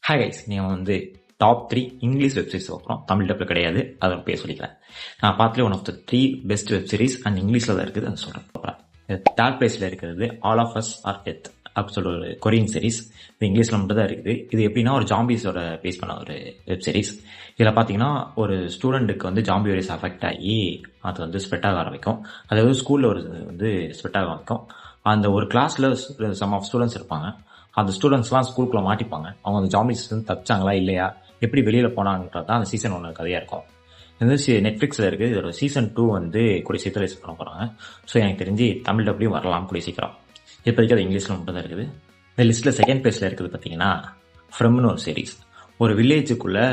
Hi guys, நீங்கள் top 3 English web series பார்க்குறோம். தமிழ் டப்பில் கிடையாது, அதை பேர் சொல்லிக்கிறேன். நான் பார்த்துட்டு one of the 3 best web series and இங்கிலீஷில் தான் இருக்குது, அதை சொல்கிறேன். தேர்ட் பிளேஸில் இருக்கிறது All of Us Are Dead அப்படி சொல்ல ஒரு கொரியன் சீரிஸ். இது இங்கிலீஷில் மட்டும் தான் இருக்குது. இது எப்படின்னா ஒரு ஜாம்பிஸோட பேஸ் பண்ண ஒரு வெப் சீரிஸ். இதில் பார்த்தீங்கன்னா ஒரு ஸ்டூடெண்ட்டுக்கு ஜாம்பி வைரஸ் அஃபெக்ட் ஆகி அது ஸ்ப்ரெட் ஆக ஆரம்பிக்கும். அதாவது ஸ்கூலில் ஸ்ப்ரெட் ஆக ஆரம்பிக்கும். அந்த ஒரு கிளாஸில் சம் ஆஃப் ஸ்டூடெண்ட்ஸ் இருப்பாங்க. அந்த ஸ்டூடெண்ட்ஸ்லாம் ஸ்கூலுக்குள்ள மாட்டிப்பாங்க. அவங்க அந்த ஜாம்பிஸ் தப்பிச்சாங்களா இல்லையா, எப்படி வெளியில் போனாங்கன்றது தான் அந்த சீசன் 1 கதையாக இருக்கும். இது நெட்ஃப்ளிக்ஸில் இருக்குது. இதோட சீசன் 2 கூடிய சீக்கிரம் ரிலீஸ் பண்ண போகிறாங்க. ஸோ எனக்கு தெரிஞ்சு தமிழ் டப்லையும் வரலாம் கூடிய சீக்கிரம். இப்போதைக்கு அது இங்கிலீஷில் மட்டும் தான் இருக்குது. இந்த லிஸ்ட்டில் செகண்ட் பிளேஸில் இருக்குது பார்த்தீங்கன்னா ஃப்ரம்னு ஒரு சீரீஸ். ஒரு வில்லேஜுக்குள்ளே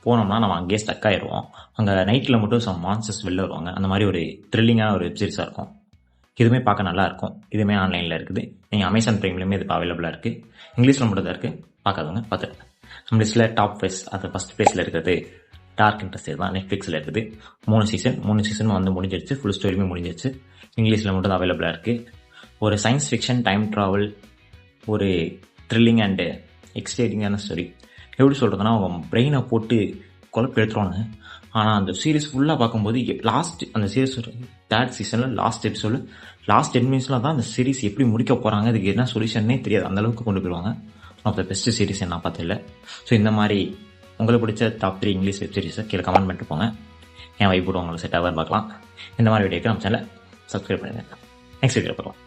போனோம்னா நம்ம அங்கேயே ஸ்டக் ஆயிடுவோம். அங்கே நைட்டில் மட்டும் சம் மான்ஸ்டர்ஸ் வெளில வருவாங்க. அந்த மாதிரி ஒரு த்ரில்லிங்கான ஒரு வெப் சீரிஸாக இருக்கும். இதுவுமே பார்க்க நல்லா இருக்கும். இதுவுமே ஆன்லைனில் இருக்குது. நீங்கள் அமேசான் பிரைம்லேயுமே இது அவைலபிளாக இருக்குது. இங்கிலீஷில் மட்டும் தான் இருக்குது. பார்க்காதவங்க பார்த்துருங்க. நம்ம லிஸ்ட்டில் டாப் 5 அது ஃபஸ்ட் பிளேஸில் இருக்கிறது டார்க் இன்ட்ரெஸ்ட் தான். நெட்ஃப்ளிக்ஸில் இருக்குது. 3 சீசன் முடிஞ்சிருச்சு. ஃபுல் ஸ்டோரியுமே முடிஞ்சிருச்சு. இங்கிலீஷில் மட்டும் தான் அவைலபிளாக இருக்குது. ஒரு சயின்ஸ் ஃபிக்ஷன், டைம் ட்ராவல், ஒரு த்ரில்லிங் அண்டு எக்ஸ்டைட்டிங்கான ஸ்டோரி. எப்படி சொல்கிறதுனா அவங்க பிரெயினை போட்டு குழப்பி எடுத்துருவாங்க. ஆனால் அந்த சீரீஸ் ஃபுல்லாக பார்க்கும்போது அந்த சீரீஸ் தேர்ட் சீசனில் லாஸ்ட் எபிசோடு 10 மினிட்ஸில் தான் அந்த சீரீஸ் எப்படி முடிக்க போகிறாங்க, அதுக்கு என்ன சொல்யூஷன்னே தெரியாது, அந்தளவுக்கு கொண்டு போயிடுவாங்க. One of the best series நான் பார்த்ததில்ல. ஸோ இந்த மாதிரி உங்களுக்கு பிடிச்ச டாப் 3 இங்கிலீஷ் வெப் சீரிஸை கீழே கமெண்ட் பண்ணிட்டு போங்க. என் வைப் கூட உங்களுக்கு செட் ஆகாது பார்க்கலாம். இந்த மாதிரி வீடியோக்கு நம்ம சேனலை சப்ஸ்கிரைப் பண்ணுங்கள். நெக்ஸ்ட் வீடியோ பார்க்கலாம்.